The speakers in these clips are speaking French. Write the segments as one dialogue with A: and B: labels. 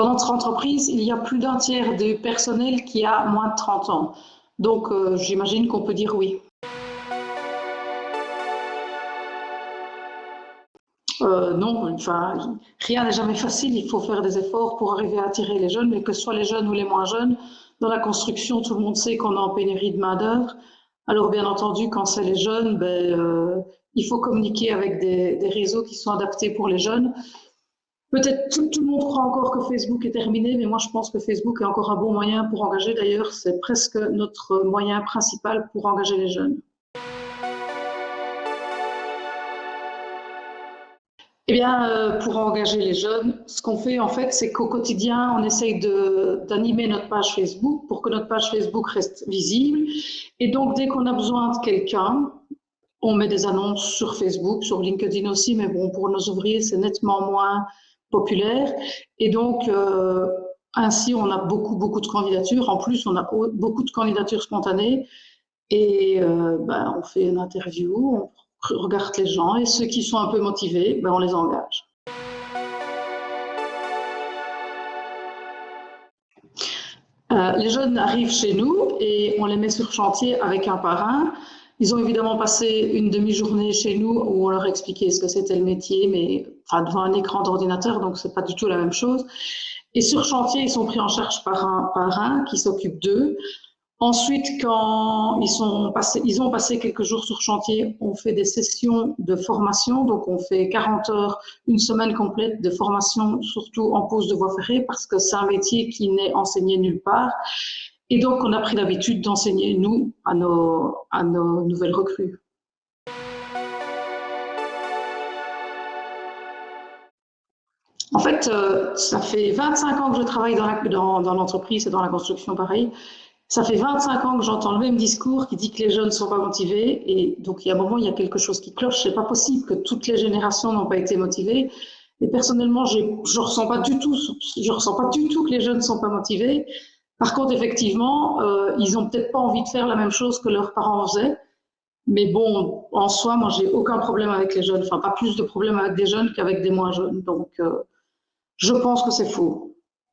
A: Dans notre entreprise, il y a plus d'un tiers du personnel qui a moins de 30 ans. Donc, j'imagine qu'on peut dire oui. Non, enfin, rien n'est jamais facile. Il faut faire des efforts pour arriver à attirer les jeunes, mais que ce soit les jeunes ou les moins jeunes. Dans la construction, tout le monde sait qu'on est en pénurie de main-d'œuvre. Alors, bien entendu, quand c'est les jeunes, il faut communiquer avec des réseaux qui sont adaptés pour les jeunes. Peut-être tout le monde croit encore que Facebook est terminé, mais moi je pense que Facebook est encore un bon moyen pour engager. D'ailleurs, c'est presque notre moyen principal pour engager les jeunes. Eh bien, pour engager les jeunes, ce qu'on fait en fait, c'est qu'au quotidien, on essaye d'animer notre page Facebook pour que notre page Facebook reste visible. Et donc, dès qu'on a besoin de quelqu'un, on met des annonces sur Facebook, sur LinkedIn aussi, mais bon, pour nos ouvriers, c'est nettement moins populaire. Et donc, ainsi, on a beaucoup de candidatures. En plus, on a beaucoup de candidatures spontanées. Et on fait une interview, on regarde les gens, et ceux qui sont un peu motivés, on les engage. Les jeunes arrivent chez nous et on les met sur chantier avec un parrain. Ils ont évidemment passé une demi-journée chez nous où on leur expliquait ce que c'était le métier, mais devant un écran d'ordinateur, donc c'est pas du tout la même chose. Et sur chantier, ils sont pris en charge par un parrain qui s'occupe d'eux. Ensuite, quand ils ont passé quelques jours sur chantier, on fait des sessions de formation. Donc, on fait 40 heures, une semaine complète de formation, surtout en pose de voie ferrée, parce que c'est un métier qui n'est enseigné nulle part. Et donc, on a pris l'habitude d'enseigner, nous, à nos nouvelles recrues. En fait, ça fait 25 ans que je travaille dans l'entreprise et dans la construction, pareil. Ça fait 25 ans que j'entends le même discours qui dit que les jeunes ne sont pas motivés. Et donc, il y a un moment, il y a quelque chose qui cloche. C'est pas possible que toutes les générations n'ont pas été motivées. Et personnellement, je ressens pas du tout que les jeunes ne sont pas motivés. Par contre, effectivement, ils ont peut-être pas envie de faire la même chose que leurs parents faisaient. Mais bon, en soi, moi, j'ai aucun problème avec les jeunes. Enfin, pas plus de problème avec des jeunes qu'avec des moins jeunes. Donc, je pense que c'est faux.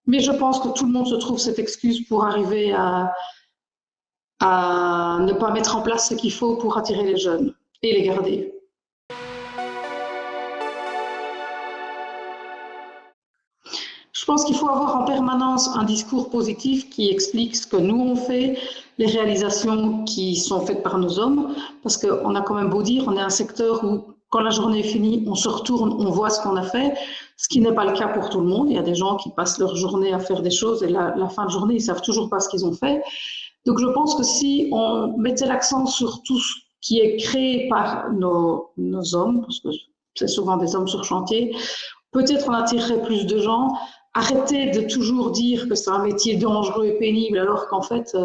A: Mais je pense que tout le monde se trouve cette excuse pour arriver à ne pas mettre en place ce qu'il faut pour attirer les jeunes et les garder. Je pense qu'il faut avoir en permanence un discours positif qui explique ce que nous on fait, les réalisations qui sont faites par nos hommes, parce qu'on a quand même beau dire, on est un secteur où quand la journée est finie, on se retourne, on voit ce qu'on a fait, ce qui n'est pas le cas pour tout le monde. Il y a des gens qui passent leur journée à faire des choses et la fin de journée, ils savent toujours pas ce qu'ils ont fait. Donc je pense que si on mettait l'accent sur tout ce qui est créé par nos hommes, parce que c'est souvent des hommes sur chantier, peut-être on attirerait plus de gens. Arrêtez de toujours dire que c'est un métier dangereux et pénible, alors qu'en fait,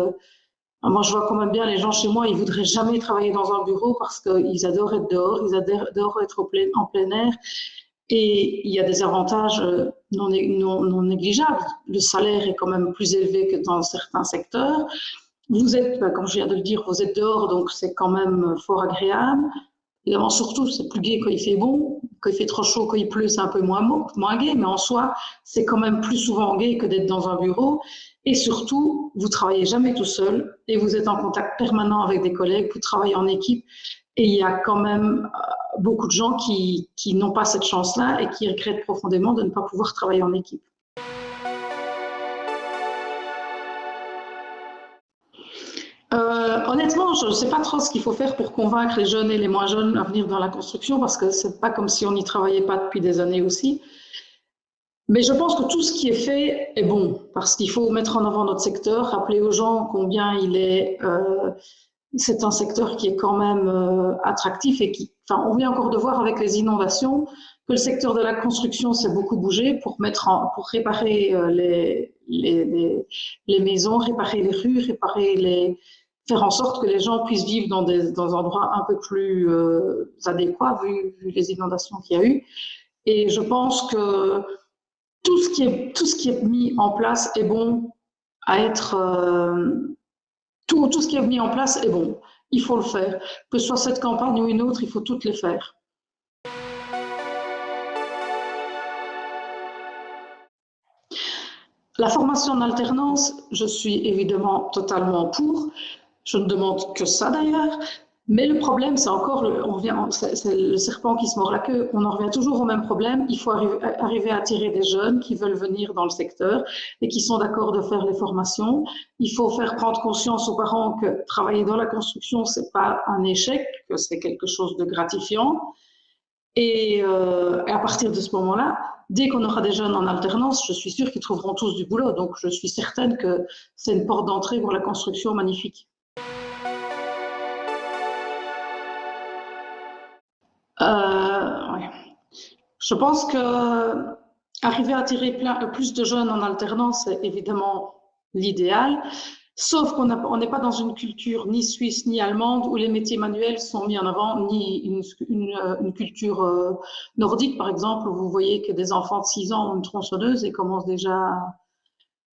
A: moi je vois quand même bien les gens chez moi, ils voudraient jamais travailler dans un bureau parce qu'ils adorent être dehors, ils adorent être en plein air. Et il y a des avantages non négligeables. Le salaire est quand même plus élevé que dans certains secteurs. Vous êtes, comme je viens de le dire, vous êtes dehors, donc c'est quand même fort agréable. Évidemment, surtout, c'est plus gai quand il fait bon. Quand il fait trop chaud, quand il pleut, c'est un peu moins gai, mais en soi, c'est quand même plus souvent gai que d'être dans un bureau. Et surtout, vous travaillez jamais tout seul et vous êtes en contact permanent avec des collègues, vous travaillez en équipe. Et il y a quand même beaucoup de gens qui n'ont pas cette chance-là et qui regrettent profondément de ne pas pouvoir travailler en équipe. Honnêtement, je ne sais pas trop ce qu'il faut faire pour convaincre les jeunes et les moins jeunes à venir dans la construction, parce que c'est pas comme si on n'y travaillait pas depuis des années aussi. Mais je pense que tout ce qui est fait est bon, parce qu'il faut mettre en avant notre secteur, rappeler aux gens combien c'est un secteur qui est quand même attractif et on vient encore de voir avec les inondations que le secteur de la construction s'est beaucoup bougé pour réparer les maisons, réparer les rues, faire en sorte que les gens puissent vivre dans des endroits un peu plus adéquats vu les inondations qu'il y a eu. Et je pense que tout ce qui est mis en place est bon à être. Tout ce qui est mis en place est bon. Il faut le faire. Que ce soit cette campagne ou une autre, il faut toutes les faire. La formation en alternance, je suis évidemment totalement pour. Je ne demande que ça d'ailleurs. Mais le problème, c'est encore, c'est le serpent qui se mord la queue. On en revient toujours au même problème. Il faut arriver à attirer des jeunes qui veulent venir dans le secteur et qui sont d'accord de faire les formations. Il faut faire prendre conscience aux parents que travailler dans la construction, c'est pas un échec, que c'est quelque chose de gratifiant. Et à partir de ce moment-là, dès qu'on aura des jeunes en alternance, je suis sûre qu'ils trouveront tous du boulot. Donc, je suis certaine que c'est une porte d'entrée pour la construction magnifique. Ouais. Je pense que arriver à attirer plus de jeunes en alternance, c'est évidemment l'idéal. Sauf qu'on n'est pas dans une culture ni suisse ni allemande où les métiers manuels sont mis en avant, ni une culture nordique, par exemple, où vous voyez que des enfants de 6 ans ont une tronçonneuse et commencent déjà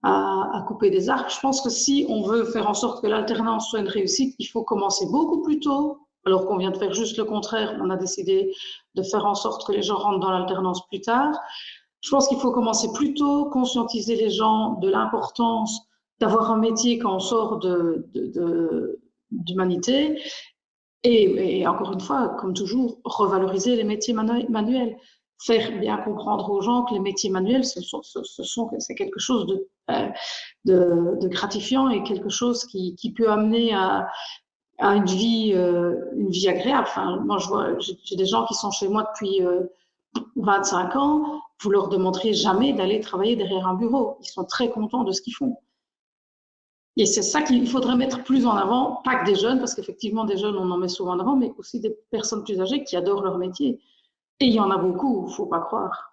A: à couper des arbres. Je pense que si on veut faire en sorte que l'alternance soit une réussite, il faut commencer beaucoup plus tôt, alors qu'on vient de faire juste le contraire. On a décidé de faire en sorte que les gens rentrent dans l'alternance plus tard. Je pense qu'il faut commencer plus tôt, conscientiser les gens de l'importance d'avoir un métier quand on sort d'humanité. Et encore une fois, comme toujours, revaloriser les métiers manuels. Faire bien comprendre aux gens que les métiers manuels, c'est quelque chose de gratifiant et quelque chose qui peut amener à une vie agréable. Enfin, moi, j'ai des gens qui sont chez moi depuis 25 ans, vous leur demanderez jamais d'aller travailler derrière un bureau. Ils sont très contents de ce qu'ils font. Et c'est ça qu'il faudrait mettre plus en avant, pas que des jeunes, parce qu'effectivement, des jeunes, on en met souvent en avant, mais aussi des personnes plus âgées qui adorent leur métier. Et il y en a beaucoup, il ne faut pas croire.